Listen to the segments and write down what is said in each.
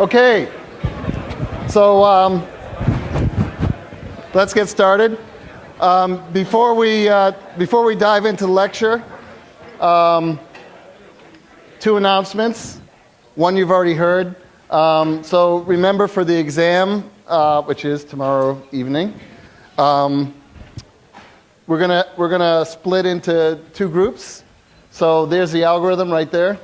Okay, so let's get started. Before we dive into the lecture, two announcements. One you've already heard. So remember, for the exam, which is tomorrow evening, we're gonna split into two groups. So there's the algorithm right there.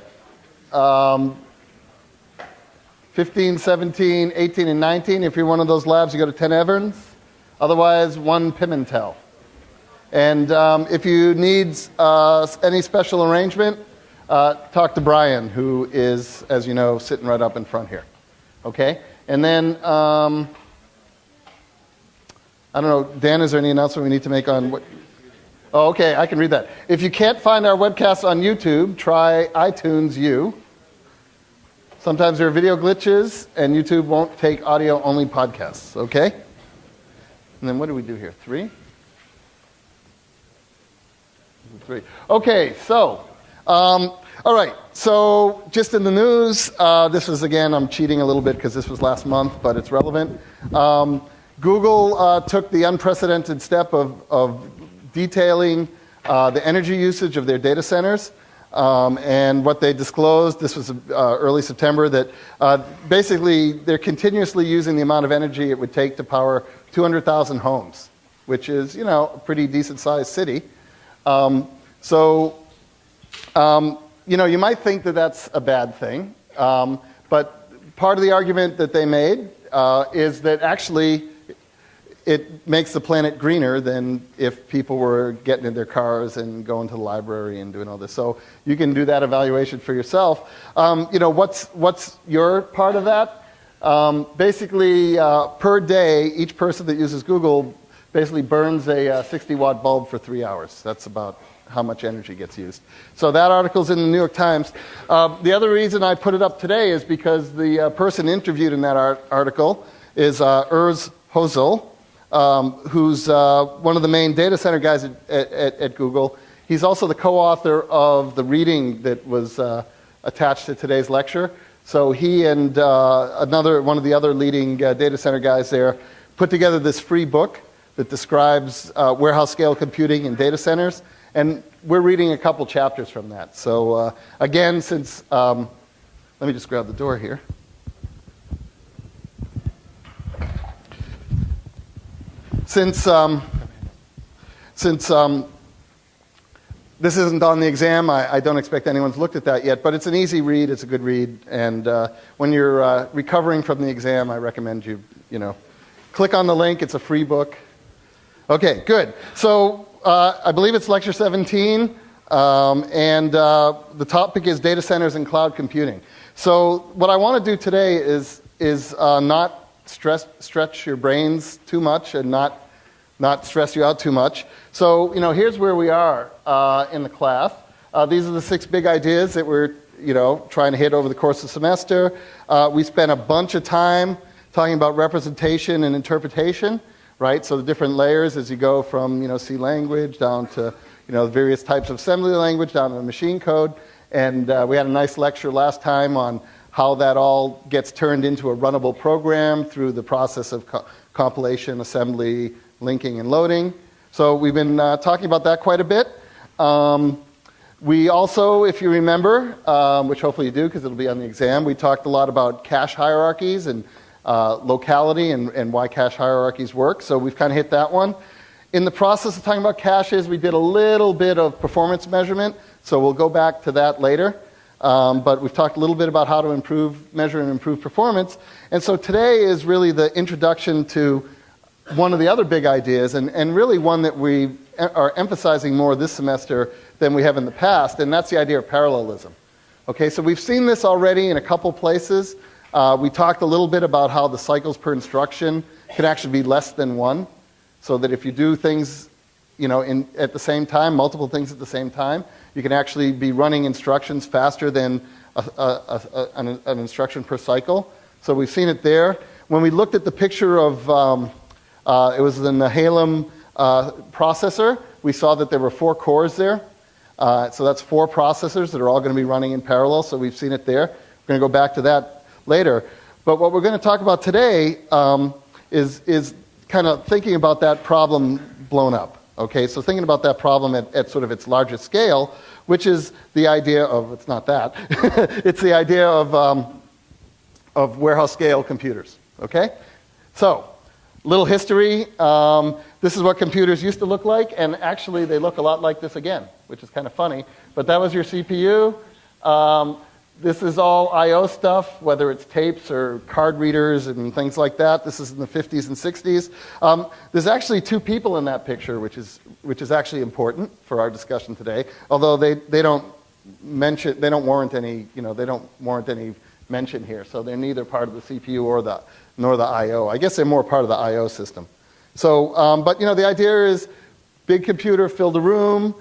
15, 17, 18, and 19. If you're one of those labs, you go to 10 Evans. Otherwise, 1 Pimentel. And if you need any special arrangement, talk to Brian, who is, as you know, sitting right up in front here. Okay? And then, I don't know, Dan, is there any announcement we need to make on what? Oh, okay, I can read that. If you can't find our webcast on YouTube, try iTunes U. Sometimes there are video glitches, and YouTube won't take audio-only podcasts, okay? And then what do we do here? 3? 3. Okay, so, all right. So just in the news, this is, again, I'm cheating a little bit because this was last month, but it's relevant. Google took the unprecedented step of detailing the energy usage of their data centers. And what they disclosed, this was early September, that basically they're continuously using the amount of energy it would take to power 200,000 homes, which is, you know, a pretty decent-sized city. You know, you might think that that's a bad thing, but part of the argument that they made is that actually it makes the planet greener than if people were getting in their cars and going to the library and doing all this. So you can do that evaluation for yourself. You know, what's your part of that? Basically, per day, each person that uses Google basically burns a 60-watt bulb for 3 hours. That's about how much energy gets used. So that article's in the New York Times. The other reason I put it up today is because the person interviewed in that article is Urs Hosel, who's one of the main data center guys at Google. He's also the co-author of the reading that was attached to today's lecture. So he and one of the other leading data center guys there put together this free book that describes warehouse-scale computing in data centers. And we're reading a couple chapters from that. So again, since, let me just grab the door here. Since this isn't on the exam, I don't expect anyone's looked at that yet, but it's an easy read, it's a good read, and when you're recovering from the exam, I recommend you click on the link. It's a free book. Okay, good. So I believe it's lecture 17, and the topic is data centers and cloud computing. So what I want to do today is not stretch your brains too much and not stress you out too much. So, you know, here's where we are in the class. These are the 6 big ideas that we're, trying to hit over the course of the semester. We spent a bunch of time talking about representation and interpretation, right? So the different layers as you go from, C language down to, various types of assembly language down to machine code. And we had a nice lecture last time on how that all gets turned into a runnable program through the process of compilation, assembly, linking, and loading. So we've been talking about that quite a bit. We also, if you remember, which hopefully you do because it'll be on the exam, we talked a lot about cache hierarchies and locality and why cache hierarchies work. So we've kind of hit that one. In the process of talking about caches, we did a little bit of performance measurement. So we'll go back to that later. But we've talked a little bit about how to measure and improve performance. And so today is really the introduction to one of the other big ideas, and really one that we are emphasizing more this semester than we have in the past, and that's the idea of parallelism. Okay, so we've seen this already in a couple places. We talked a little bit about how the cycles per instruction can actually be less than 1, so that if you do things at the same time, multiple things at the same time, you can actually be running instructions faster than an instruction per cycle. So we've seen it there. When we looked at the picture of, it was the Nehalem processor, we saw that there were 4 cores there. So that's 4 processors that are all going to be running in parallel, so we've seen it there. We're going to go back to that later. But what we're going to talk about today is kind of thinking about that problem blown up. Okay, so thinking about that problem at sort of its largest scale, which is the idea of, it's not that, it's the idea of warehouse scale computers. Okay, so little history. This is what computers used to look like, and actually they look a lot like this again, which is kind of funny. But that was your CPU. This is all I/O stuff, whether it's tapes or card readers and things like that. This is in the 50s and 60s. There's actually two people in that picture, which is actually important for our discussion today. Although they don't warrant any mention here. So they're neither part of the CPU nor the I/O. I guess they're more part of the I/O system. So, but the idea is big computer filled a room.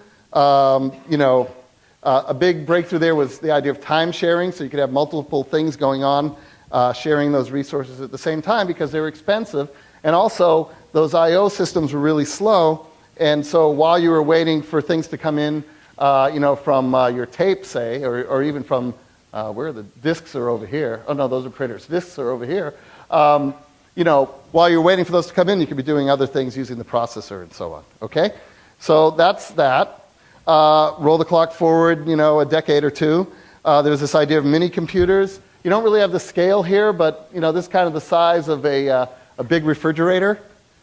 A big breakthrough there was the idea of time sharing, so you could have multiple things going on, sharing those resources at the same time because they were expensive. And also, those I/O systems were really slow, and so while you were waiting for things to come in, from your tape, say, or even from, where the disks are over here. Oh, no, those are printers. Disks are over here. While you're waiting for those to come in, you could be doing other things using the processor and so on. Okay? So that's that. Roll the clock forward, a decade or two. There's this idea of mini computers. You don't really have the scale here, but this is kind of the size of a big refrigerator,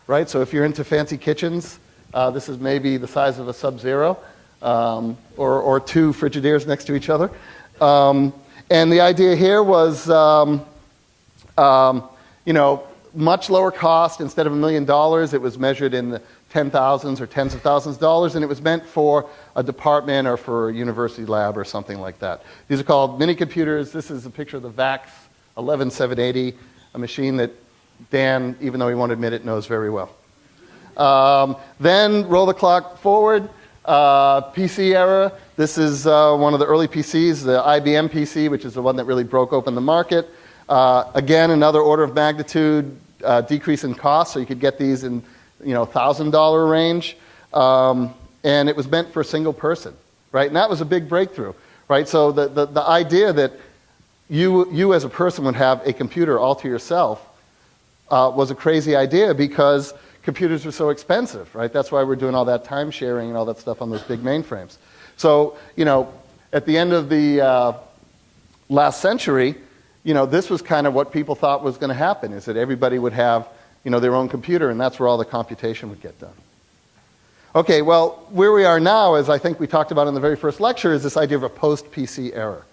right? So if you're into fancy kitchens, this is maybe the size of a Sub-Zero, or two Frigidaires next to each other. And the idea here was, much lower cost. Instead of $1 million, it was measured in the 10,000s or tens of thousands of dollars, and it was meant for a department or for a university lab or something like that. These are called mini computers. This is a picture of the VAX 11780, a machine that Dan, even though he won't admit it, knows very well. Then roll the clock forward, PC era. This is one of the early PCs, the IBM PC, which is the one that really broke open the market. Again, another order of magnitude decrease in cost, so you could get these in $1,000 range, and it was meant for a single person, right? And that was a big breakthrough, right? So the idea that you as a person would have a computer all to yourself was a crazy idea because computers were so expensive, right? That's why we're doing all that time sharing and all that stuff on those big mainframes. So, at the end of the last century, this was kind of what people thought was going to happen, is that everybody would have their own computer, and that's where all the computation would get done. Okay, well, where we are now, as I think we talked about in the very first lecture, is this idea of a post-PC era.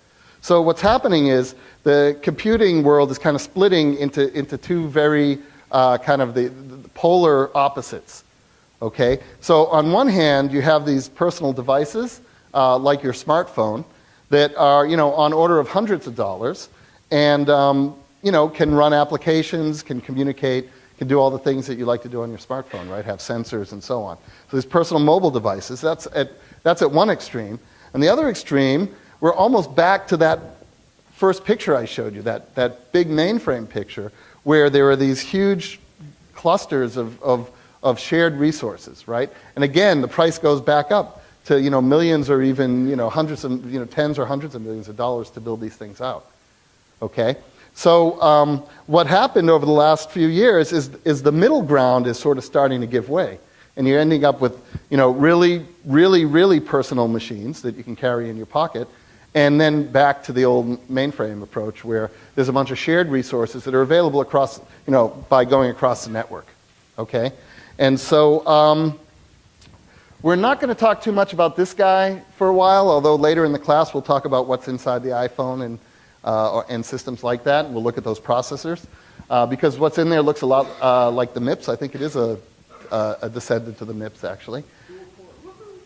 So what's happening is the computing world is kind of splitting into two very kind of the polar opposites. Okay, so on one hand, you have these personal devices, like your smartphone, that are on order of hundreds of dollars, and can run applications, can communicate, can do all the things that you like to do on your smartphone, right? Have sensors and so on. So these personal mobile devices, that's at one extreme. And the other extreme, we're almost back to that first picture I showed you, that big mainframe picture, where there are these huge clusters of shared resources, right? And again, the price goes back up to millions or even hundreds of tens or hundreds of millions of dollars to build these things out. Okay. So what happened over the last few years is the middle ground is sort of starting to give way. And you're ending up with really, really, really personal machines that you can carry in your pocket, and then back to the old mainframe approach where there's a bunch of shared resources that are available across, by going across the network. Okay? And so we're not going to talk too much about this guy for a while, although later in the class we'll talk about what's inside the iPhone and systems like that. We'll look at those processors because what's in there looks a lot like the MIPS. I think it is a descendant to the MIPS, actually.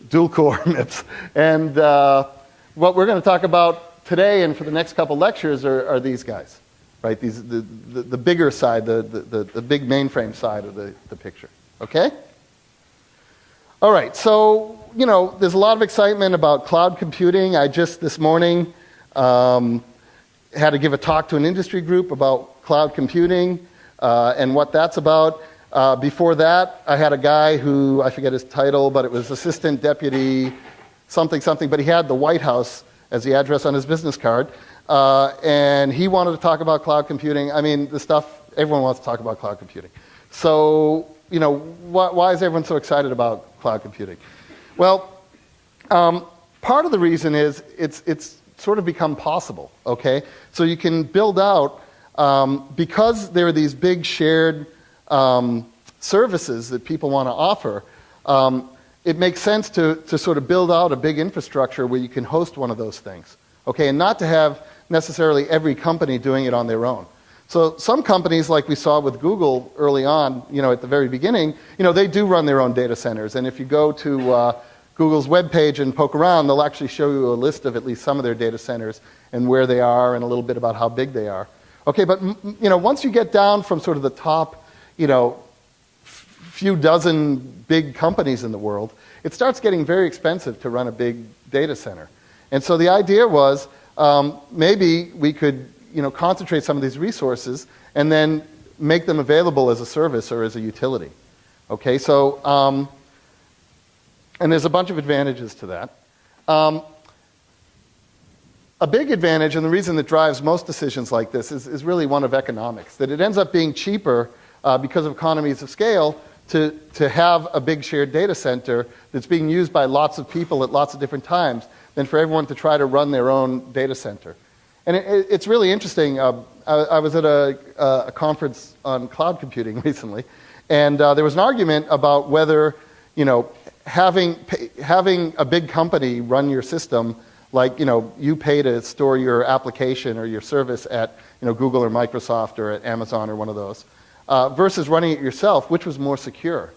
Dual-core MIPS. And what we're going to talk about today and for the next couple lectures are these guys, right? These the bigger side, the big mainframe side of the picture. Okay? All right. So there's a lot of excitement about cloud computing. I just this morning had to give a talk to an industry group about cloud computing and what that's about. Before that, I had a guy who, I forget his title, but it was assistant deputy something, but he had the White House as the address on his business card. and he wanted to talk about cloud computing. I mean, the stuff, everyone wants to talk about cloud computing. So, why is everyone so excited about cloud computing? Well, part of the reason is it's sort of become possible, okay? So you can build out, because there are these big shared services that people want to offer, it makes sense to sort of build out a big infrastructure where you can host one of those things, okay? And not to have necessarily every company doing it on their own. So some companies, like we saw with Google early on, at the very beginning, they do run their own data centers. And if you go to Google's webpage and poke around, they'll actually show you a list of at least some of their data centers and where they are and a little bit about how big they are. Okay, but once you get down from sort of the top, few dozen big companies in the world, it starts getting very expensive to run a big data center. And so the idea was maybe we could concentrate some of these resources and then make them available as a service or as a utility. Okay, so and there's a bunch of advantages to that. A big advantage, and the reason that drives most decisions like this, is really one of economics. That it ends up being cheaper because of economies of scale to have a big shared data center that's being used by lots of people at lots of different times than for everyone to try to run their own data center. And it's really interesting. I was at a conference on cloud computing recently, and there was an argument about whether having a big company run your system, like you pay to store your application or your service at Google or Microsoft or at Amazon or one of those, versus running it yourself, which was more secure.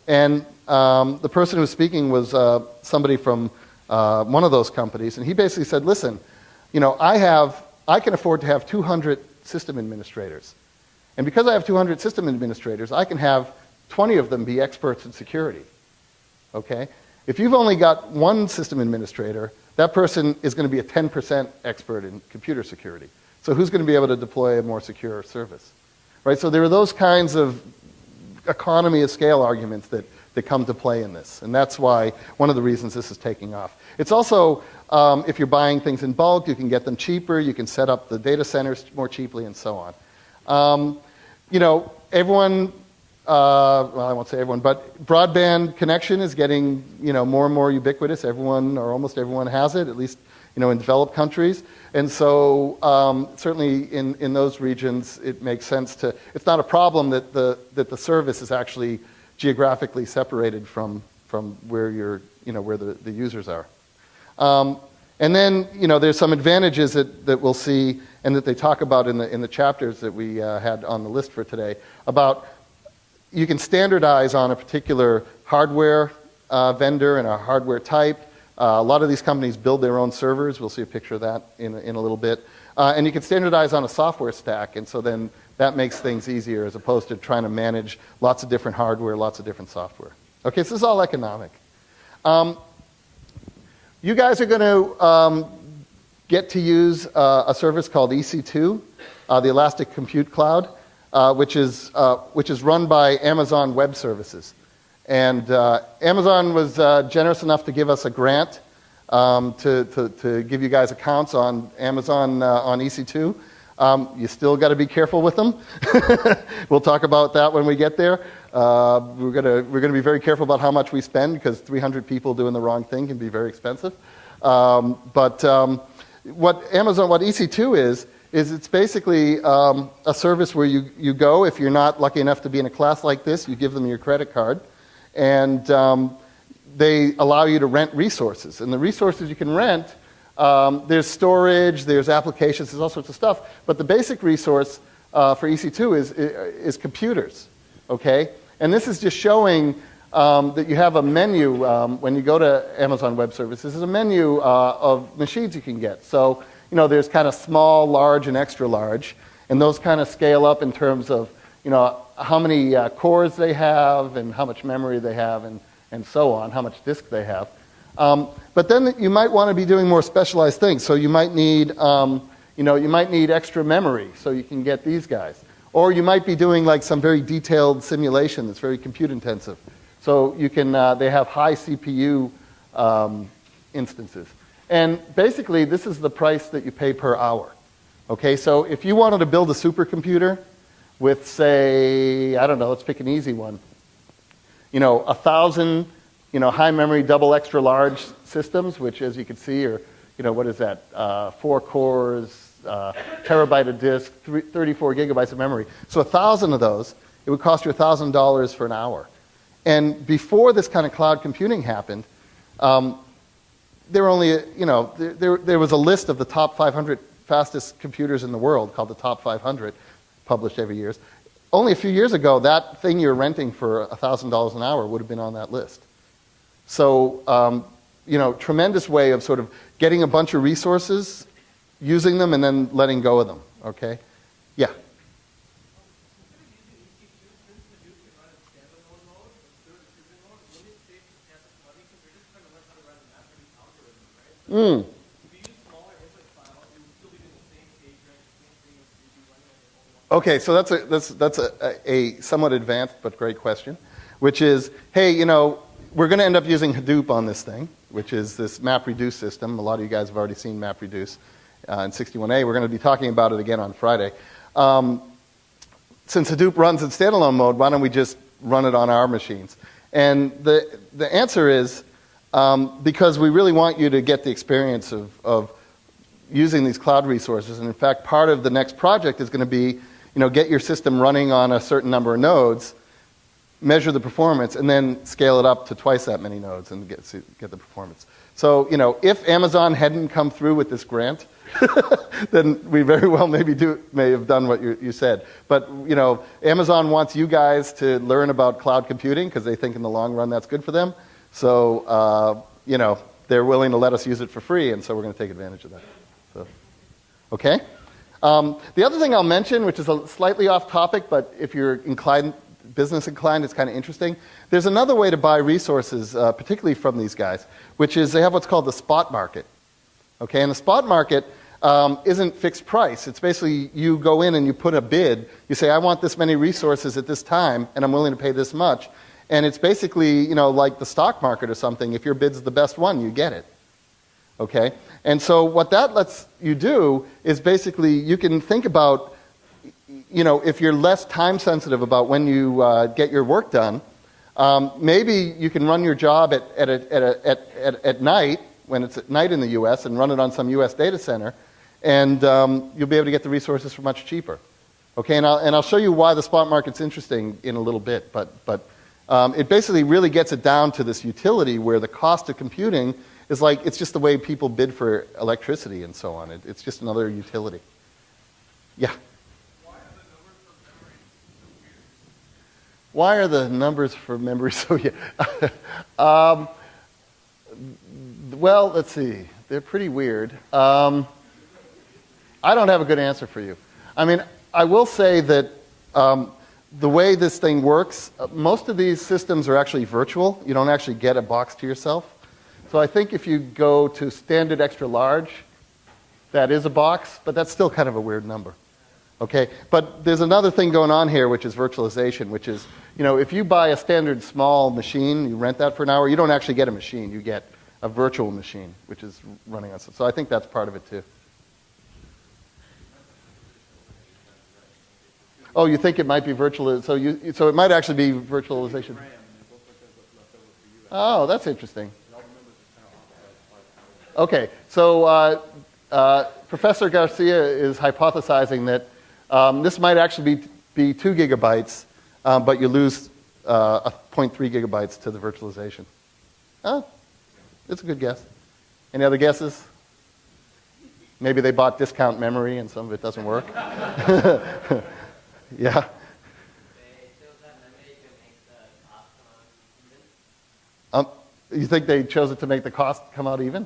And the person who was speaking was somebody from one of those companies, and he basically said, listen, I can afford to have 200 system administrators. And because I have 200 system administrators, I can have 20 of them be experts in security. Okay? If you've only got one system administrator, that person is going to be a 10% expert in computer security. So who's going to be able to deploy a more secure service? Right? So there are those kinds of economy of scale arguments that come to play in this. And that's why one of the reasons this is taking off. It's also, if you're buying things in bulk, you can get them cheaper, you can set up the data centers more cheaply, and so on. Everyone, well, I won't say everyone, but broadband connection is getting, more and more ubiquitous. Everyone, or almost everyone, has it, at least, in developed countries. And so, certainly in those regions, it makes sense to. It's not a problem that the service is actually geographically separated from where where the users are. And then, there's some advantages that we'll see and that they talk about in the chapters that we had on the list for today about you can standardize on a particular hardware vendor and a hardware type. A lot of these companies build their own servers. We'll see a picture of that in a little bit. And you can standardize on a software stack, and so then that makes things easier as opposed to trying to manage lots of different hardware, lots of different software. Okay, so this is all economic. You guys are going to get to use a service called EC2, the Elastic Compute Cloud, which is run by Amazon Web Services. And Amazon was generous enough to give us a grant to give you guys accounts on Amazon on EC2. You still got to be careful with them. We'll talk about that when we get there. We're gonna be very careful about how much we spend because 300 people doing the wrong thing can be very expensive. But what EC2 is it's basically a service where you go if you're not lucky enough to be in a class like this. You give them your credit card, and they allow you to rent resources. And the resources you can rent. There's storage, there's applications, there's all sorts of stuff. But the basic resource for EC2 is computers, okay? And this is just showing that you have a menu when you go to Amazon Web Services. There's a menu of machines you can get. So, there's kind of small, large, and extra large. And those kind of scale up in terms of, how many cores they have and how much memory they have and so on, how much disk they have. But then you might want to be doing more specialized things. So you might need, extra memory, so you can get these guys. Or you might be doing like some very detailed simulation that's very compute intensive. So you can, they have high CPU instances. And basically, this is the price that you pay per hour. Okay, so if you wanted to build a supercomputer with, say, I don't know, let's pick an easy one. 1,000, high memory double extra large systems, which, as you can see, are, what is that? 4 cores, terabyte of disk, 34 gigabytes of memory. So 1,000 of those, it would cost you $1,000 for an hour. And before this kind of cloud computing happened, there were only, there was a list of the top 500 fastest computers in the world called the Top 500, published every year. Only a few years ago, that thing you're renting for $1,000 an hour would have been on that list. So, tremendous way of sort of getting a bunch of resources, using them, and then letting go of them, okay? Yeah? Mm. Okay, so that's a somewhat advanced but great question, which is, hey, we're going to end up using Hadoop on this thing, which is this MapReduce system. A lot of you guys have already seen MapReduce in 61A. We're going to be talking about it again on Friday. Since Hadoop runs in standalone mode, why don't we just run it on our machines? And the answer is because we really want you to get the experience of using these cloud resources. And in fact, part of the next project is going to be get your system running on a certain number of nodes, measure the performance, and then scale it up to twice that many nodes and get the performance. So, if Amazon hadn't come through with this grant, then we very well may have done what you said. But, Amazon wants you guys to learn about cloud computing because they think in the long run that's good for them. So, they're willing to let us use it for free, and so we're going to take advantage of that. So, okay? The other thing I'll mention, which is slightly off topic, but if you're business inclined, it's kind of interesting. There's another way to buy resources, particularly from these guys, which is they have what's called the spot market. Okay, and the spot market isn't fixed price. It's basically you go in and you put a bid. You say, I want this many resources at this time, and I'm willing to pay this much. And it's basically, like the stock market or something. If your bid's the best one, you get it. Okay? And so what that lets you do is basically you can think about, if you're less time sensitive about when you get your work done, maybe you can run your job at night, when it's at night in the U.S., and run it on some U.S. data center, and you'll be able to get the resources for much cheaper. Okay, and I'll show you why the spot market's interesting in a little bit, but it basically really gets it down to this utility where the cost of computing is it's just the way people bid for electricity and so on. It's just another utility. Yeah? Why are the numbers for memory so weird? Well, let's see. They're pretty weird. I don't have a good answer for you. I mean, I will say that the way this thing works, most of these systems are actually virtual. You don't actually get a box to yourself. So I think if you go to standard extra large, that is a box, but that's still kind of a weird number. Okay, but there's another thing going on here, which is virtualization, which is, if you buy a standard small machine, you rent that for an hour, you don't actually get a machine. You get a virtual machine, which is running on. So I think that's part of it too. Oh, you think it might be virtual? So it might actually be virtualization. Oh, that's interesting. Okay, so Professor Garcia is hypothesizing that this might actually be 2 gigabytes, but you lose 0.3 gigabytes to the virtualization. Oh, it's a good guess. Any other guesses? Maybe they bought discount memory and some of it doesn't work. Yeah. You think they chose it to make the cost come out even?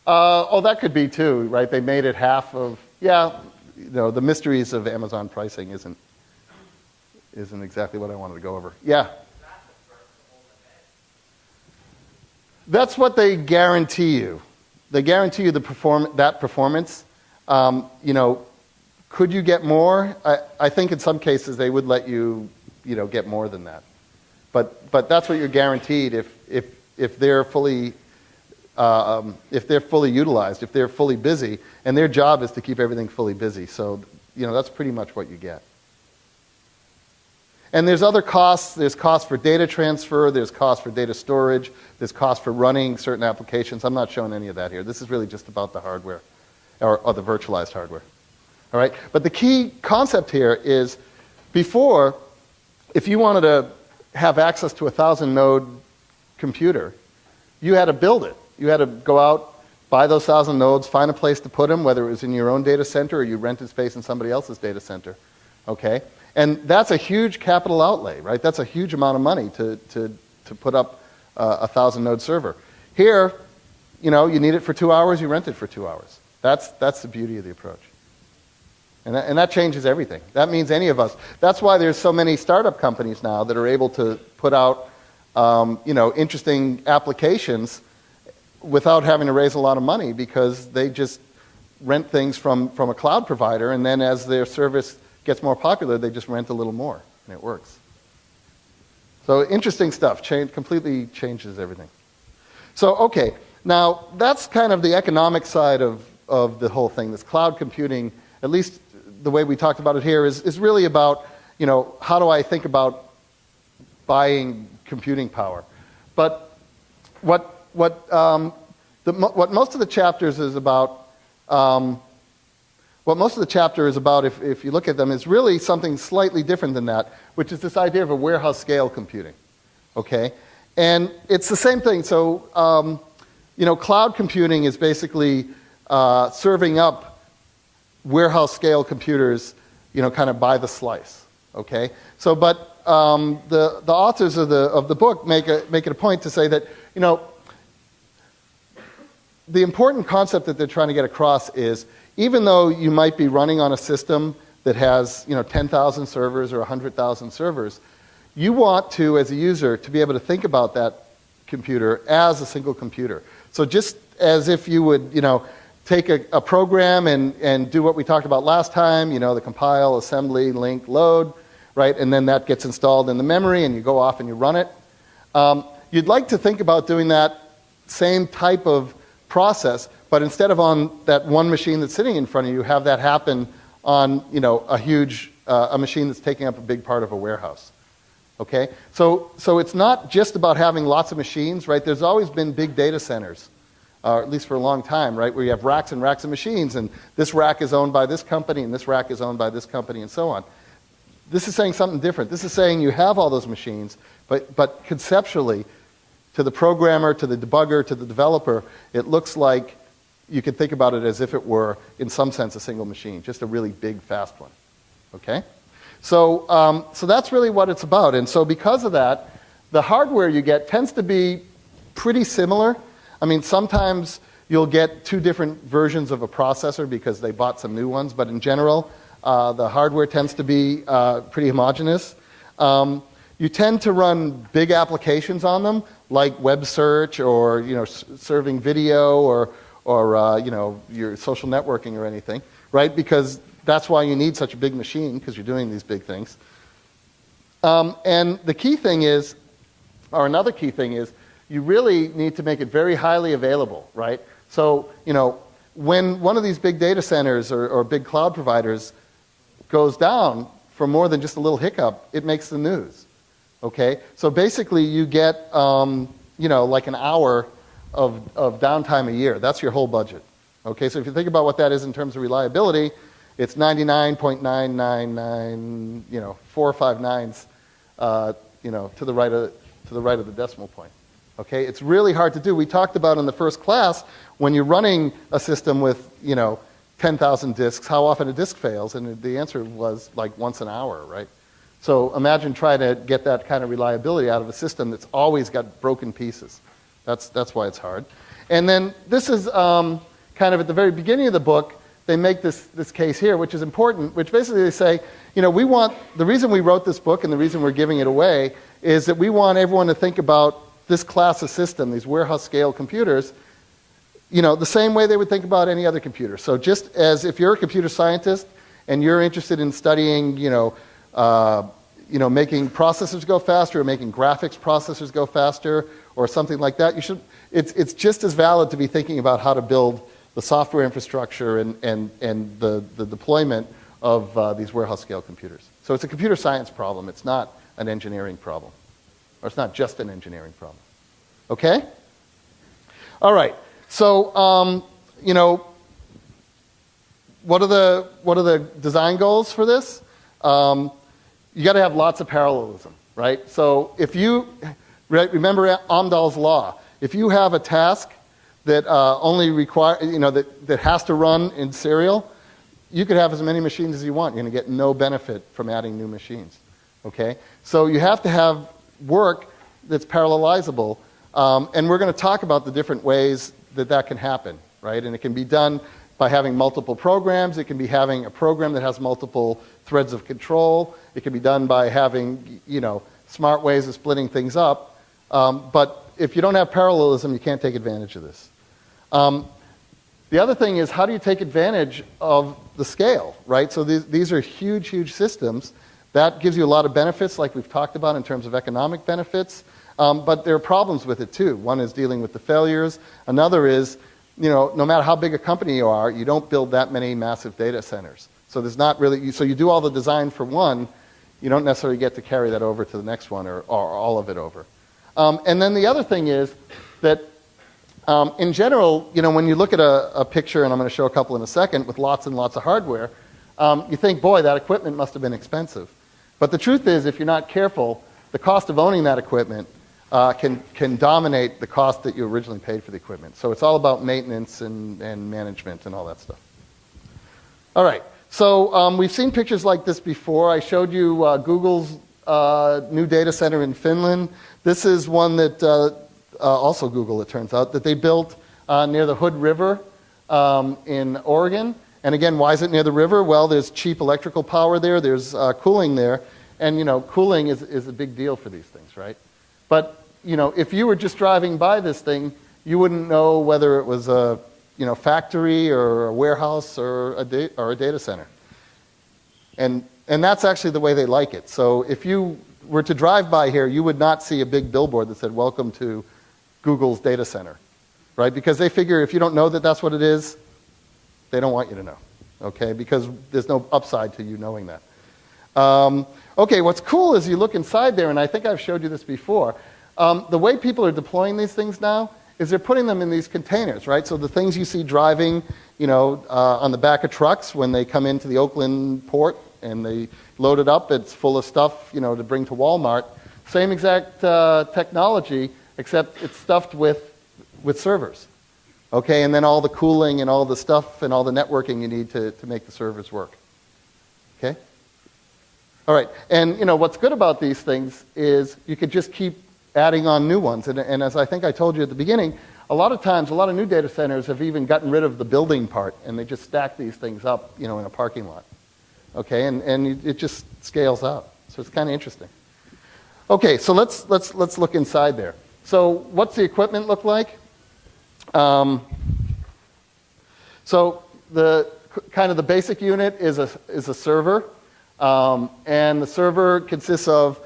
Oh, that could be too, right? They made it half of, the mysteries of Amazon pricing isn't exactly what I wanted to go over. Yeah. That's what they guarantee you. They guarantee you that performance. Could you get more? I think in some cases they would let you, get more than that. But that's what you're guaranteed if they're fully if they're fully utilized, if they're fully busy, and their job is to keep everything fully busy. So, that's pretty much what you get. And there's other costs. There's costs for data transfer. There's costs for data storage. There's costs for running certain applications. I'm not showing any of that here. This is really just about the hardware, or the virtualized hardware. All right? But the key concept here is, before, if you wanted to have access to a 1,000-node computer, you had to build it. You had to go out, buy those 1,000 nodes, find a place to put them, whether it was in your own data center or you rented space in somebody else's data center. Okay? And that's a huge capital outlay, right? That's a huge amount of money to put up a 1,000-node server. Here, you need it for 2 hours, you rent it for 2 hours. That's the beauty of the approach. And that changes everything. That means any of us. That's why there's so many startup companies now that are able to put out interesting applications without having to raise a lot of money, because they just rent things from a cloud provider, and then as their service gets more popular, they just rent a little more, and it works. So interesting stuff. Completely changes everything. So, okay, now that's kind of the economic side of the whole thing. This cloud computing, at least the way we talked about it here, is really about, how do I think about buying computing power? But what most of the chapters is about, what most of the chapter is about, if you look at them, is really something slightly different than that, which is this idea of a warehouse scale computing. Okay? And it's the same thing. So, cloud computing is basically serving up warehouse scale computers, kind of by the slice. Okay? So, but the authors of the book make it a point to say that, the important concept that they're trying to get across is, even though you might be running on a system that has 10,000 servers or 100,000 servers, you want to, as a user, to be able to think about that computer as a single computer. So just as if you would take a program and do what we talked about last time, the compile, assembly, link, load, right? And then that gets installed in the memory and you go off and you run it. You'd like to think about doing that same type of process, but instead of on that one machine that's sitting in front of you, have that happen on a huge a machine that's taking up a big part of a warehouse. Okay, so it's not just about having lots of machines, right? There's always been big data centers, at least for a long time, right? Where you have racks and racks of machines, and this rack is owned by this company, and this rack is owned by this company, and so on. This is saying something different. This is saying you have all those machines, but conceptually, to the programmer, to the debugger, to the developer, it looks like you could think about it as if it were, in some sense, a single machine, just a really big, fast one. Okay? So that's really what it's about. And so because of that, the hardware you get tends to be pretty similar. I mean, sometimes you'll get two different versions of a processor because they bought some new ones, but in general, the hardware tends to be pretty homogeneous. You tend to run big applications on them, like web search or serving video or your social networking or anything, right? Because that's why you need such a big machine, because you're doing these big things. And the key thing is, or another key thing is, you really need to make it very highly available, right? So, when one of these big data centers or big cloud providers goes down for more than just a little hiccup, it makes the news. Okay, so basically you get, like an hour of downtime a year. That's your whole budget. Okay, so if you think about what that is in terms of reliability, it's 99.999, 4 or 5 nines, to the right of the decimal point. Okay, it's really hard to do. We talked about in the first class when you're running a system with 10,000 disks, how often a disk fails, and the answer was like once an hour, right? So imagine trying to get that kind of reliability out of a system that's always got broken pieces. That's why it's hard. And then this is kind of at the very beginning of the book, they make this case here, which is important, which basically they say, the reason we wrote this book and the reason we're giving it away is that we want everyone to think about this class of system, these warehouse scale computers, the same way they would think about any other computer. So just as if you're a computer scientist and you're interested in studying, making processors go faster, or making graphics processors go faster, or something like that, it's just as valid to be thinking about how to build the software infrastructure and the deployment of these warehouse scale computers. So it's a computer science problem. It's not an engineering problem. Or it's not just an engineering problem. Okay? All right. So, what are the design goals for this? You got to have lots of parallelism, right? So if you remember Amdahl's law, if you have a task that only require, that has to run in serial, you could have as many machines as you want. You're going to get no benefit from adding new machines. Okay? So you have to have work that's parallelizable, and we're going to talk about the different ways that can happen, right? And it can be done by having multiple programs. It can be having a program that has multiple threads of control. It can be done by having, smart ways of splitting things up. But if you don't have parallelism, you can't take advantage of this. The other thing is, how do you take advantage of the scale, right? So these are huge, huge systems. That gives you a lot of benefits, like we've talked about in terms of economic benefits. But there are problems with it, too. One is dealing with the failures. Another is, no matter how big a company you are, you don't build that many massive data centers. So there's not really, so you do all the design for one, you don't necessarily get to carry that over to the next one or all of it over. And then the other thing is that in general, when you look at a picture, and I'm going to show a couple in a second, with lots and lots of hardware, you think, boy, that equipment must have been expensive. But the truth is, if you're not careful, the cost of owning that equipment can dominate the cost that you originally paid for the equipment. So it's all about maintenance and management and all that stuff. All right. So we've seen pictures like this before. I showed you Google's new data center in Finland. This is one that also Google, it turns out, that they built near the Hood River in Oregon. And again, why is it near the river? Well, there's cheap electrical power there. There's cooling there. And, cooling is a big deal for these things, right? But, if you were just driving by this thing, you wouldn't know whether it was a, factory or a warehouse or a data center. And that's actually the way they like it. So if you were to drive by here, you would not see a big billboard that said, "Welcome to Google's data center," right? Because they figure if you don't know that that's what it is, they don't want you to know, okay? Because there's no upside to you knowing that. Okay, what's cool is you look inside there, and I think I've showed you this before. The way people are deploying these things now is they're putting them in these containers, right? So the things you see driving, on the back of trucks when they come into the Oakland port and they load it up, it's full of stuff, to bring to Walmart. Same exact technology, except it's stuffed with servers, okay? And then all the cooling and all the stuff and all the networking you need to make the servers work, okay? All right, and what's good about these things is you could just keep adding on new ones. And as I think I told you at the beginning, a lot of times, a lot of new data centers have even gotten rid of the building part, and they just stack these things up, in a parking lot. Okay, and it just scales out. So it's kind of interesting. Okay, so let's look inside there. So what's the equipment look like? So the kind of the basic unit is a server. And the server consists of,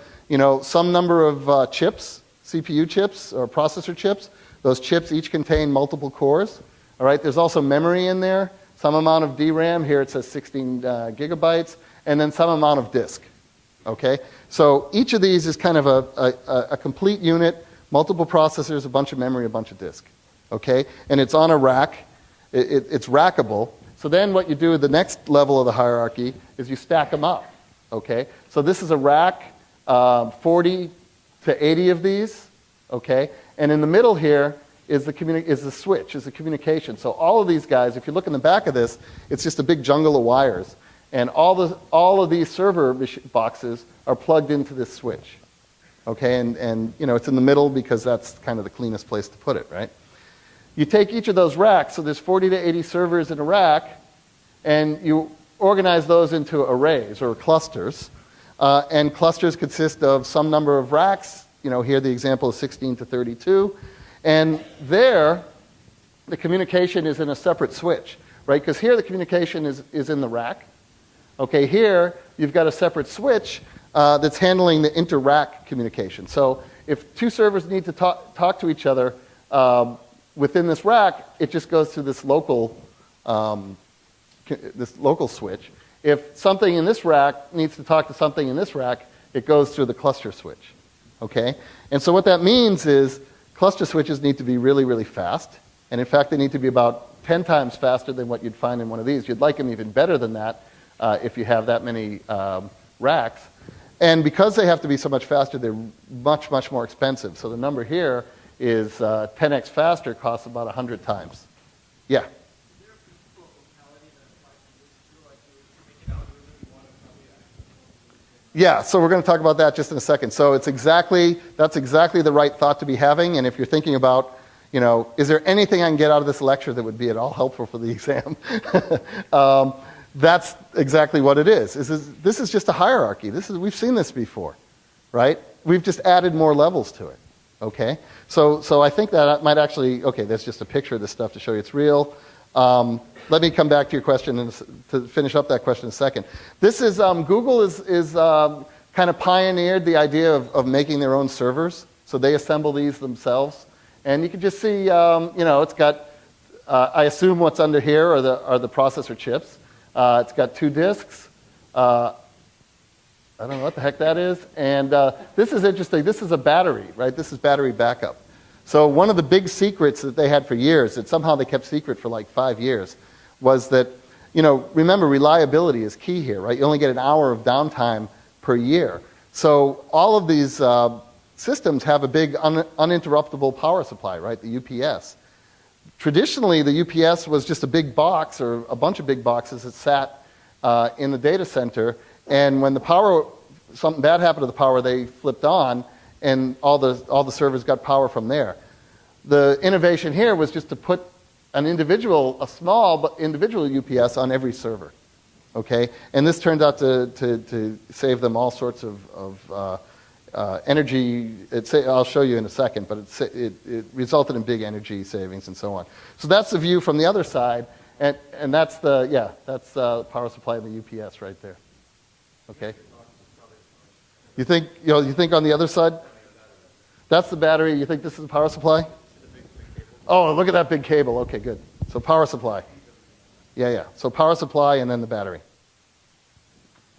some number of chips, CPU chips or processor chips. Those chips each contain multiple cores. All right, there's also memory in there, some amount of DRAM. Here it says 16 gigabytes, and then some amount of disk. Okay, so each of these is kind of a complete unit, multiple processors, a bunch of memory, a bunch of disk. Okay, and it's on a rack. It's rackable. So then what you do at the next level of the hierarchy is you stack them up, okay? So this is a rack, 40 to 80 of these, okay? And in the middle here is the switch, is the communication. So all of these guys, if you look in the back of this, it's just a big jungle of wires. And all of these server boxes are plugged into this switch, okay? And it's in the middle because that's kind of the cleanest place to put it, right? You take each of those racks, so there's 40 to 80 servers in a rack, and you organize those into arrays or clusters. And clusters consist of some number of racks. Here the example is 16 to 32. And there, the communication is in a separate switch, right? Because here the communication is in the rack. Okay, here you've got a separate switch that's handling the inter-rack communication. So if two servers need to talk to each other within this rack, it just goes to this local switch. If something in this rack needs to talk to something in this rack, it goes through the cluster switch. Okay? And so what that means is cluster switches need to be really, really fast. And in fact, they need to be about 10 times faster than what you'd find in one of these. You'd like them even better than that if you have that many racks. And because they have to be so much faster, they're much, much more expensive. So the number here is 10x faster, costs about 100 times. Yeah? Yeah, so we're going to talk about that just in a second. So that's exactly the right thought to be having. And if you're thinking about, is there anything I can get out of this lecture that would be at all helpful for the exam? That's exactly what it is. This is just a hierarchy. We've seen this before, right? We've just added more levels to it, okay? So I think that might actually, okay, there's just a picture of this stuff to show you it's real. Let me come back to your question and to finish up that question in a second. This is, Google is kind of pioneered the idea of making their own servers. So they assemble these themselves. And you can just see, it's got, I assume what's under here are the processor chips. It's got 2 disks. I don't know what the heck that is. And this is interesting. This is a battery, right? This is battery backup. So one of the big secrets that they had for years, that somehow they kept secret for like 5 years, was that, remember, reliability is key here, right? You only get an hour of downtime per year. So all of these systems have a big uninterruptible power supply, right? The UPS. Traditionally, the UPS was just a big box or a bunch of big boxes that sat in the data center, and when something bad happened to the power, they flipped on, and all the servers got power from there. The innovation here was just to put a small but individual UPS on every server, okay? And this turned out to save them all sorts of energy. I'll show you in a second, but it resulted in big energy savings and so on. So that's the view from the other side, and that's the power supply of the UPS right there. Okay. You think on the other side? That's the battery. You think this is the power supply? Oh, look at that big cable. Okay, good. So power supply. Yeah. So power supply and then the battery.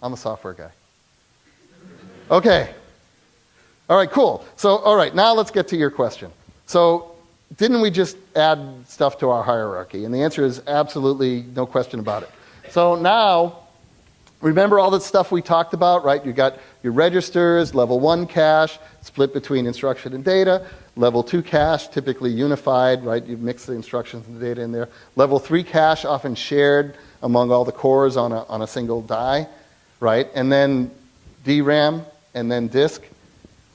I'm a software guy. Okay. All right, cool. So, all right, now let's get to your question. So, didn't we just add stuff to our hierarchy? And the answer is absolutely no question about it. So now, remember all the stuff we talked about, right? You got your registers, level 1 cache, split between instruction and data. Level 2 cache, typically unified, right? You mix the instructions and the data in there. Level 3 cache, often shared among all the cores on a single die, right? And then DRAM, and then disk.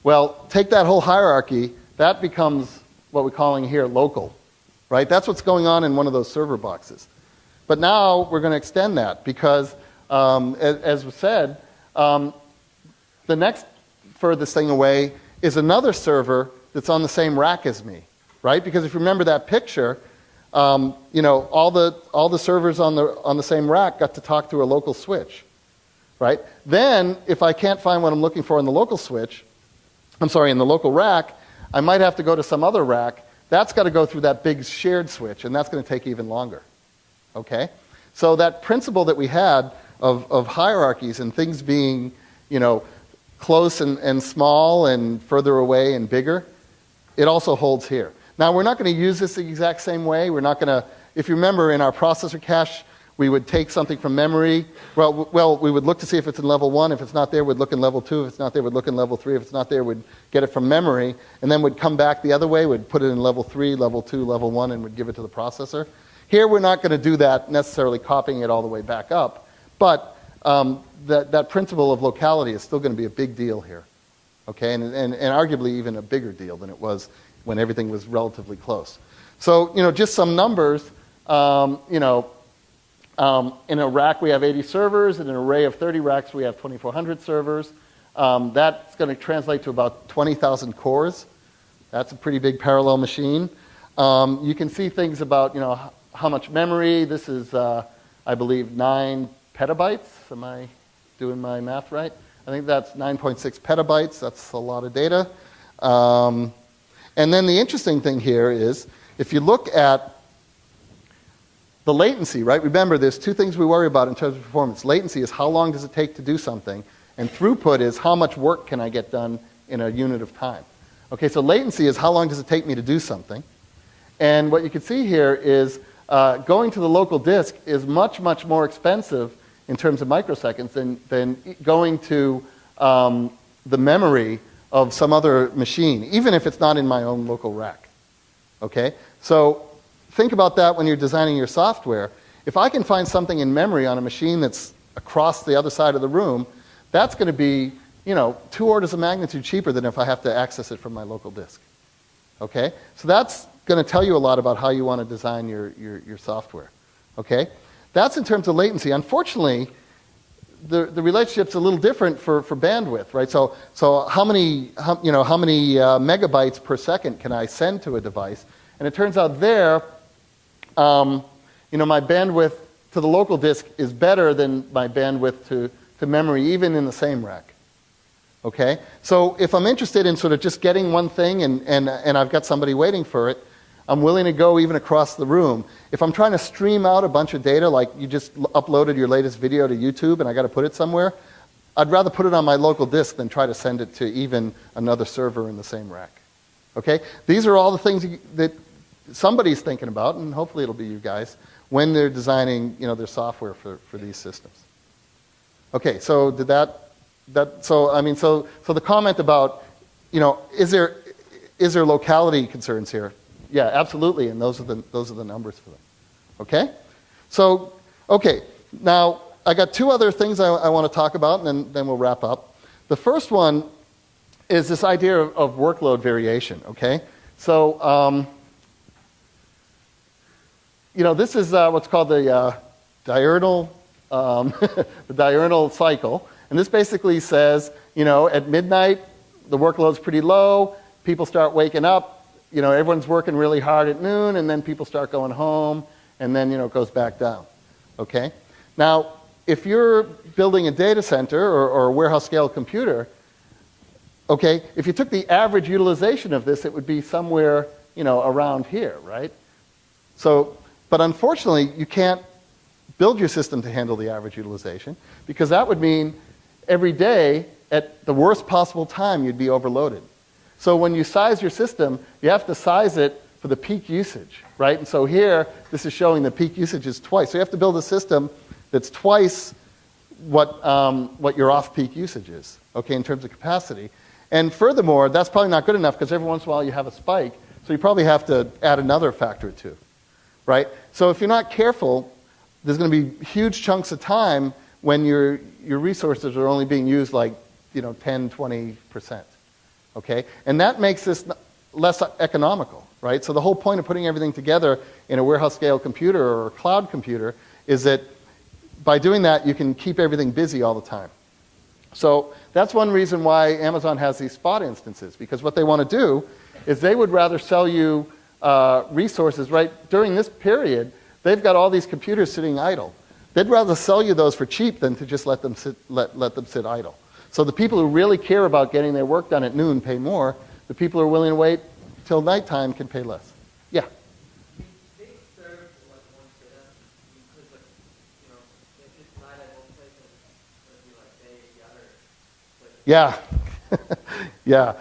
Well, take that whole hierarchy, that becomes what we're calling here local, right? That's what's going on in one of those server boxes. But now we're going to extend that because, as was said, the next furthest thing away is another server that's on the same rack as me, right? Because if you remember that picture, all the servers on the same rack got to talk to a local switch, right? Then, if I can't find what I'm looking for in the local switch, in the local rack, I might have to go to some other rack. That's got to go through that big shared switch, and that's going to take even longer, okay? So that principle that we had of hierarchies and things being, close and small and further away and bigger, it also holds here. Now, we're not going to use this the exact same way. We're not going to, if you remember in our processor cache, we would take something from memory. Well, we would look to see if it's in level 1. If it's not there, we'd look in level 2. If it's not there, we'd look in level 3. If it's not there, we'd get it from memory, and then we'd come back the other way. We'd put it in level 3, level 2, level 1, and we'd give it to the processor. Here, we're not going to do that necessarily copying it all the way back up, but that principle of locality is still going to be a big deal here, okay? And arguably even a bigger deal than it was when everything was relatively close. So, just some numbers, in a rack, we have 80 servers. In an array of 30 racks, we have 2,400 servers. That's going to translate to about 20,000 cores. That's a pretty big parallel machine. You can see things about, how much memory. This is, I believe, 9 petabytes. Am I doing my math right? I think that's 9.6 petabytes. That's a lot of data. And then the interesting thing here is, if you look at the latency, right? Remember, there's two things we worry about in terms of performance. Latency is how long does it take to do something, and throughput is how much work can I get done in a unit of time. Okay, so latency is how long does it take me to do something. And what you can see here is going to the local disk is much, much more expensive in terms of microseconds than going to the memory of some other machine, even if it's not in my own local rack. Okay, so think about that when you're designing your software. If I can find something in memory on a machine that's across the other side of the room, that's going to be, 2 orders of magnitude cheaper than if I have to access it from my local disk. Okay, so that's going to tell you a lot about how you want to design your software. Okay, that's in terms of latency. Unfortunately, the relationship's a little different for bandwidth, right? So how many megabytes per second can I send to a device? And it turns out there, my bandwidth to the local disk is better than my bandwidth to memory, even in the same rack. Okay, so if I'm interested in sort of just getting one thing and I've got somebody waiting for it, I'm willing to go even across the room. If I'm trying to stream out a bunch of data, like you just uploaded your latest video to YouTube and I got to put it somewhere, I'd rather put it on my local disk than try to send it to even another server in the same rack. Okay, these are all the things that somebody's thinking about, and hopefully it'll be you guys, when they're designing their software for these systems. Okay, so did so the comment about, is there locality concerns here? Yeah, absolutely, and those are the numbers for them. Okay? So, okay, now I got two other things I want to talk about, and then we'll wrap up. The first one is this idea of workload variation, okay? So, this is what's called the diurnal the diurnal cycle. And this basically says, at midnight, the workload's pretty low, people start waking up, everyone's working really hard at noon, and then people start going home, and then, it goes back down. Okay? Now, if you're building a data center or a warehouse-scale computer, okay, if you took the average utilization of this, it would be somewhere, around here, right? So, but unfortunately, you can't build your system to handle the average utilization, because that would mean every day, at the worst possible time, you'd be overloaded. So when you size your system, you have to size it for the peak usage, right? And so here, this is showing the peak usage is twice. So you have to build a system that's twice what your off-peak usage is, okay, in terms of capacity. And furthermore, that's probably not good enough, because every once in a while you have a spike, so you probably have to add another factor or two, right? So if you're not careful, there's going to be huge chunks of time when your resources are only being used like 10, 20%. Okay? And that makes this less economical, right? So the whole point of putting everything together in a warehouse scale computer or a cloud computer is that by doing that, you can keep everything busy all the time. So that's one reason why Amazon has these spot instances, because what they want to do is they would rather sell you resources, right? During this period, they've got all these computers sitting idle. They'd rather sell you those for cheap than to just let them sit idle. So the people who really care about getting their work done at noon pay more. The people who are willing to wait till nighttime can pay less. Yeah? They serve like one setup, because if it's night at one place, it's going to be like day at the other place. Yeah.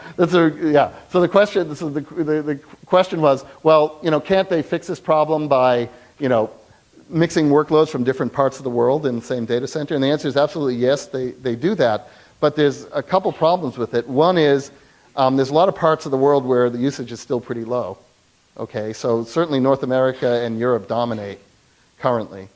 So the question was, well, can't they fix this problem by, mixing workloads from different parts of the world in the same data center? And the answer is absolutely yes, they do that. But there's a couple problems with it. One is there's a lot of parts of the world where the usage is still pretty low. Okay, so certainly North America and Europe dominate currently.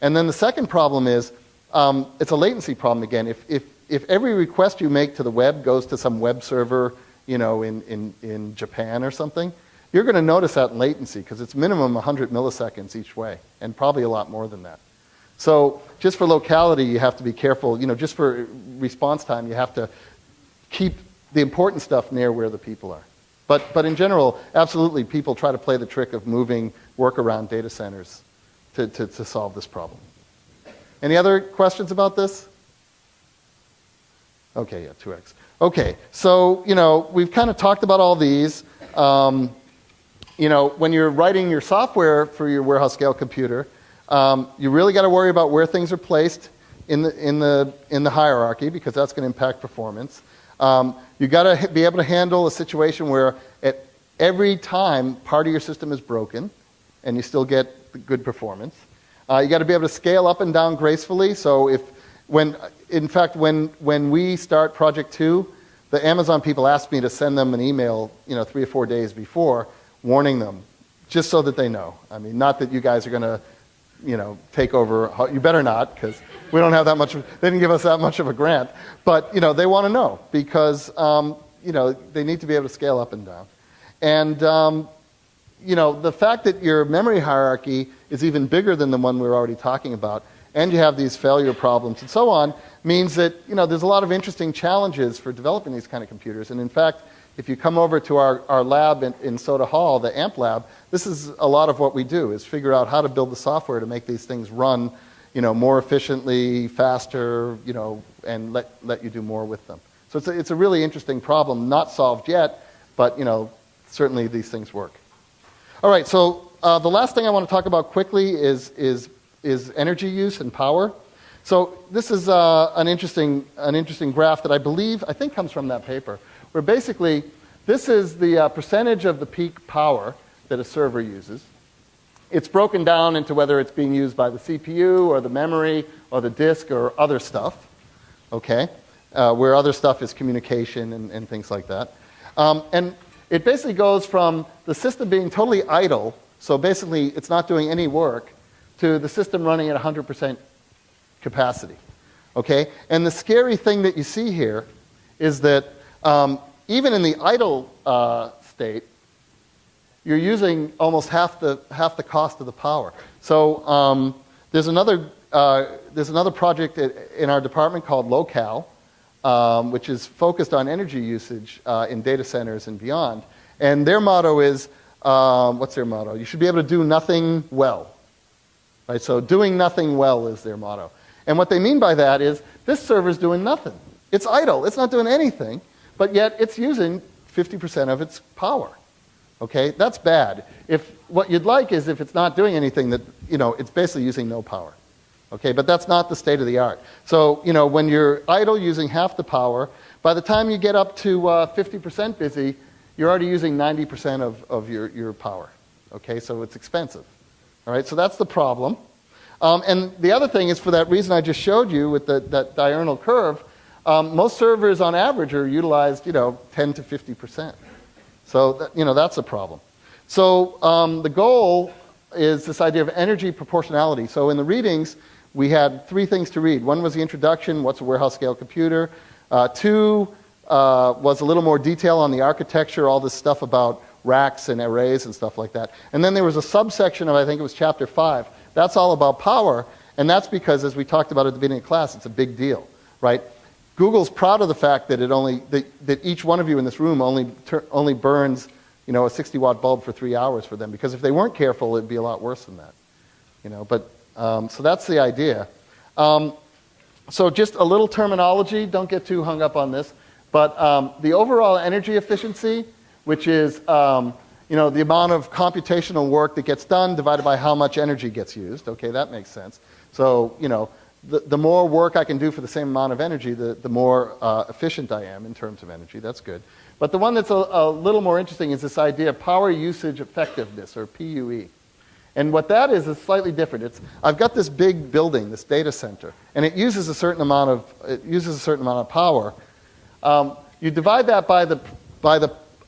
And then the second problem is it's a latency problem again. If every request you make to the web goes to some web server, in Japan or something, you're going to notice that in latency, because it's minimum 100 milliseconds each way, and probably a lot more than that. So just for locality, you have to be careful. Just for response time, you have to keep the important stuff near where the people are. But in general, absolutely, people try to play the trick of moving work around data centers to solve this problem. Any other questions about this? Okay, yeah, 2x. Okay, so, we've kind of talked about all these. When you're writing your software for your warehouse scale computer, you really got to worry about where things are placed in the hierarchy, because that's going to impact performance. You got to be able to handle a situation where at every time part of your system is broken, and you still get good performance. You got to be able to scale up and down gracefully. So when we start Project 2, the Amazon people asked me to send them an email, 3 or 4 days before, warning them, just so that they know. I mean, not that you guys are going to, take over. You better not, because we don't have that much. They didn't give us that much of a grant. But, they want to know, because, they need to be able to scale up and down. And, the fact that your memory hierarchy is even bigger than the one we were already talking about, and you have these failure problems and so on, means that, there's a lot of interesting challenges for developing these kind of computers. And in fact, if you come over to our lab in Soda Hall, the AMP lab, this is a lot of what we do, is figure out how to build the software to make these things run, more efficiently, faster, and let you do more with them. So it's a really interesting problem, not solved yet, but, certainly these things work. All right, so the last thing I want to talk about quickly is energy use and power. So this is an interesting graph that I think comes from that paper, where basically this is the percentage of the peak power that a server uses. It's broken down into whether it's being used by the CPU or the memory or the disk or other stuff, okay, where other stuff is communication and things like that. And it basically goes from the system being totally idle, so basically it's not doing any work, to the system running at 100% capacity. Okay? And the scary thing that you see here is that even in the idle state, you're using almost half the cost of the power. So there's another project in our department called Local, which is focused on energy usage in data centers and beyond. And their motto is, what's their motto? You should be able to do nothing well. Right? So doing nothing well is their motto. And what they mean by that is this server's doing nothing. It's idle. It's not doing anything, but yet it's using 50% of its power. Okay? That's bad. What you'd like is if it's not doing anything, that it's basically using no power. Okay? But that's not the state of the art. So, when you're idle using half the power, by the time you get up to 50% busy, you're already using 90% of your power. Okay? So it's expensive. All right, so that's the problem. And the other thing is, for that reason I just showed you with that diurnal curve, most servers on average are utilized, 10 to 50%. So that's a problem. So the goal is this idea of energy proportionality. So in the readings, we had 3 things to read. One was the introduction, what's a warehouse scale computer. 2 was a little more detail on the architecture, all this stuff about racks and arrays and stuff like that. And then there was a subsection of, I think it was chapter 5. That's all about power, and that's because, as we talked about at the beginning of class, it's a big deal, right? Google's proud of the fact that that each one of you in this room only burns, a 60-watt bulb for 3 hours for them, because if they weren't careful, it'd be a lot worse than that. But so that's the idea. So just a little terminology. Don't get too hung up on this, but the overall energy efficiency, which is the amount of computational work that gets done divided by how much energy gets used. Okay, that makes sense. So, the more work I can do for the same amount of energy, the more efficient I am in terms of energy. That's good. But the one that's a little more interesting is this idea of power usage effectiveness, or PUE. And what that is slightly different. I've got this big building, this data center, and it uses a certain amount of power. You divide that by the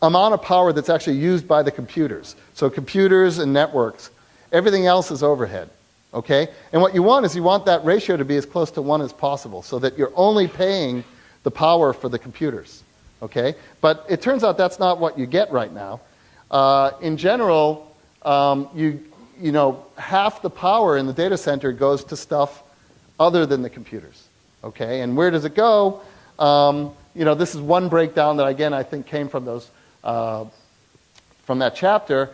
amount of power that's actually used by the computers. So computers and networks, everything else is overhead. Okay? And what you want is that ratio to be as close to 1 as possible, so that you're only paying the power for the computers. Okay? But it turns out that's not what you get right now. In general, half the power in the data center goes to stuff other than the computers. Okay? And where does it go? This is one breakdown that, again, I think came from from that chapter.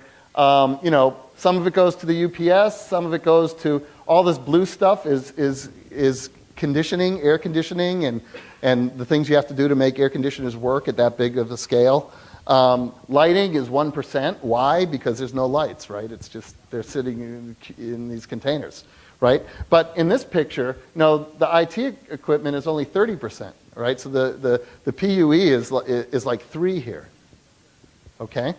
Some of it goes to the UPS, some of it goes to all this blue stuff is conditioning, air conditioning, and the things you have to do to make air conditioners work at that big of a scale. Lighting is 1%. Why? Because there's no lights, right? It's just they're sitting in these containers, right? But in this picture, the IT equipment is only 30%, right? So the PUE is like 3 here, okay?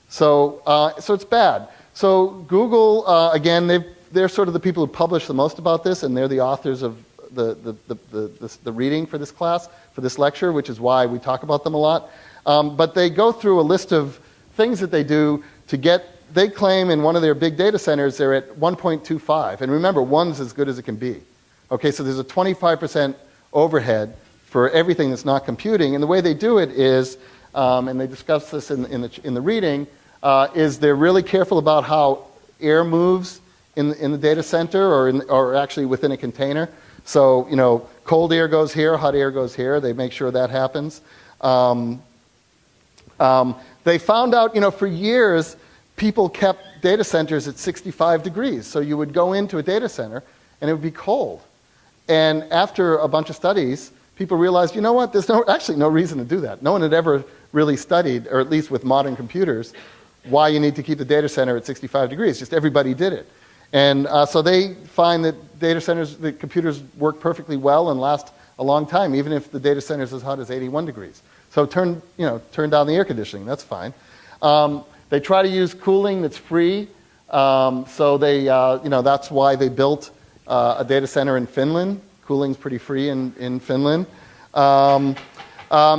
So it's bad. So Google, again, they're sort of the people who publish the most about this, and they're the authors of the reading for this class, for this lecture, which is why we talk about them a lot. But they go through a list of things that they do to they claim in one of their big data centers they're at 1.25. And remember, 1's as good as it can be. Okay, so there's a 25% overhead for everything that's not computing. And the way they do it is, and they discuss this in the reading, is they're really careful about how air moves in the data center or actually within a container. So, cold air goes here, hot air goes here. They make sure that happens. They found out, for years, people kept data centers at 65 degrees. So you would go into a data center, and it would be cold. And after a bunch of studies, people realized, you know what, there's actually no reason to do that. No one had ever really studied, or at least with modern computers, why you need to keep the data center at 65 degrees. Just everybody did it. And so they find that data centers, the computers work perfectly well and last a long time, even if the data center is as hot as 81 degrees. So turn down the air conditioning. That's fine. They try to use cooling that's free. So they, that's why they built a data center in Finland. Cooling's pretty free in Finland.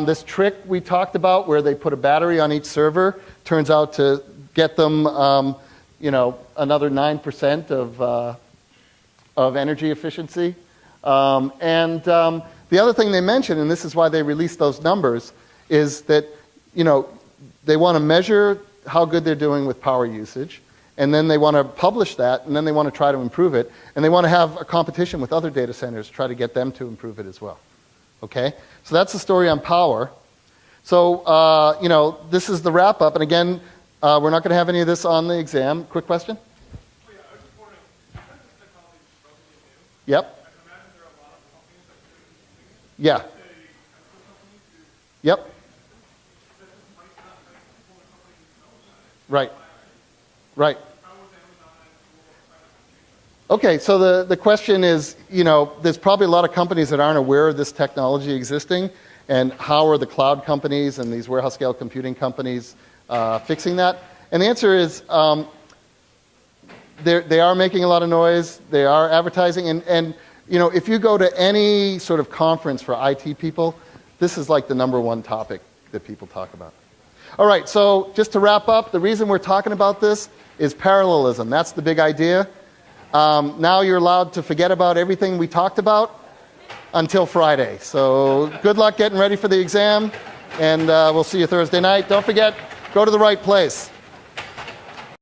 This trick we talked about, where they put a battery on each server, turns out to get them, another 9% of energy efficiency. The other thing they mentioned, and this is why they released those numbers, is that, they want to measure how good they're doing with power usage, and then they want to publish that, and then they want to try to improve it, and they want to have a competition with other data centers to try to get them to improve it as well. Okay? So that's the story on power. So, this is the wrap-up, and again, we're not going to have any of this on the exam. Quick question? Oh, yeah, I was just wondering, because this technology is relatively new, Yep. I can imagine there are a lot of companies that do these things. Yeah. Say, chemical companies who Yep. that just might not make smaller companies know about it. Right. Right. How would Amazon and Google try to compete? Okay, so the question is, there's probably a lot of companies that aren't aware of this technology existing, and how are the cloud companies and these warehouse scale computing companies fixing that? And the answer is, they are making a lot of noise, they are advertising, and if you go to any sort of conference for IT people, this is like the #1 topic that people talk about. All right, so just to wrap up, the reason we're talking about this is parallelism. That's the big idea. Now you're allowed to forget about everything we talked about until Friday. So good luck getting ready for the exam, and we'll see you Thursday night. Don't forget, go to the right place.